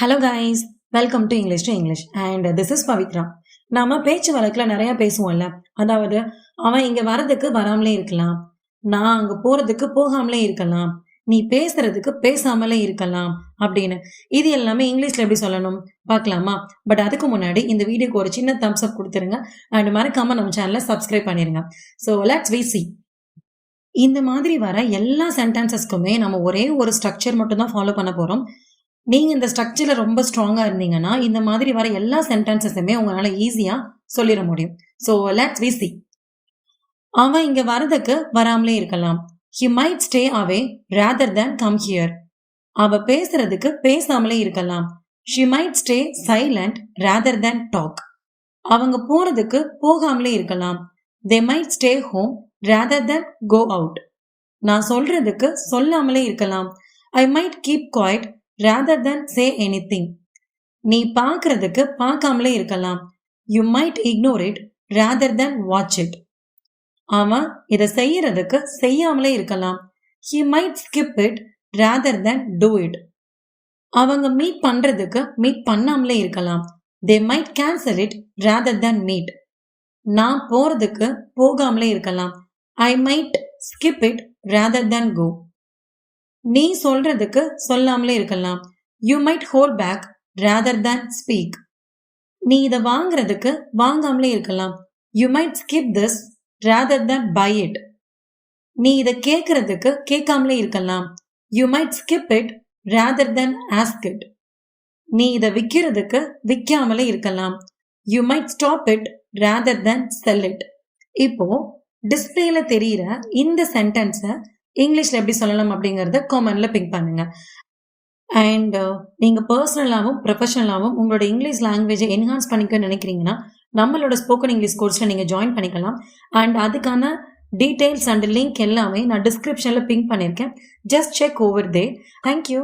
Hello guys, welcome to English and this is Pavithra. நாம பேச்சு வழக்கில் நிறைய பேசுவோம்ல. அதாவது அவன் இங்க வரதுக்கு வராமலே இருக்கலாம், நான் அங்க போறதுக்கு போகாமலே இருக்கலாம், நீ பேசுறதுக்கு பேசாமலே இருக்கலாம் அப்படின்னு. இது எல்லாமே இங்கிலீஷ்ல எப்படி சொல்லணும் பார்க்கலாமா? பட் அதுக்கு முன்னாடி இந்த வீடியோக்கு ஒரு சின்ன தம்ஸ் அப் கொடுத்துருங்க அண்ட் மறக்காம நம்ம சேனலை சப்ஸ்கிரைப் பண்ணிருங்க. So let's we see. இந்த மாதிரி வர எல்லா சென்டென்சஸ்க்குமே நம்ம ஒரே ஒரு ஸ்ட்ரக்சர் மட்டும் தான் ஃபாலோ பண்ண போறோம். நீங்க இந்த ஸ்ட்ரக்சர்ல ரொம்ப ஸ்ட்ராங்கா இருந்தீங்கன்னா இந்த மாதிரி வர எல்லா சென்டென்சஸுமே உங்களால ஈஸியா சொல்லிட முடியும். So let's we see. அவன் இங்க வரதுக்கு வராமலே இருக்கலாம். He might stay away rather than come here. அவ பேசுறதுக்கு பேசாமலே இருக்கலாம். She might stay silent rather than talk. அவங்க போறதுக்கு போகாமலே இருக்கலாம். They might stay home rather than go out. நான் சொல்றதுக்கு சொல்லாமலே இருக்கலாம். I might keep quiet rather than say anything. நீ பார்க்கறதுக்கு பார்க்காமலே இருக்கலாம். You might ignore it rather than watch it. அவன் இதை செய்யறதுக்கு செய்யாமலே இருக்கலாம். He might skip it rather than do it. அவங்க மீட் பண்றதுக்கு மீட் பண்ணாமலே இருக்கலாம். They might cancel it rather than meet. நான் போறதுக்கு போகாமலே இருக்கலாம். I might skip it rather than go. நீ சொல்றதுக்கு சொல்லாமலே இருக்கலாம். You might hold back rather than speak. நீ இதை வாங்குறதுக்கு வாங்காமலே இருக்கலாம். You might skip this rather than buy it. நீ இதை கேட்கறதுக்கு கேட்காமலே இருக்கலாம். You might skip it rather than ask it. நீ இதை விற்கிறதுக்கு விற்காமலே இருக்கலாம். You might stop it rather than sell it. இப்போ டிஸ்பிளேல தெரியிற இந்த சென்டென்ஸை இங்கிலீஷ்ல எப்படி சொல்லலாம் அப்படிங்கறத காமெண்ட்ல பிங்க் பண்ணுங்க. அண்ட் நீங்க பர்சனலாகவும் ப்ரொஃபஷனலாகவும் உங்களோட இங்கிலீஷ் லாங்குவேஜை என்ஹான்ஸ் பண்ணிக்க நினைக்கிறீங்கன்னா நம்மளோட ஸ்போக்கன் இங்கிலீஷ் கோர்ஸ்ல நீங்க ஜாயின் பண்ணிக்கலாம். அண்ட் அதுக்கான டீடைல்ஸ் அண்ட் லிங்க் எல்லாமே நான் டிஸ்கிரிப்ஷன்ல பிங்க் பண்ணியிருக்கேன். Just check over there. Thank you.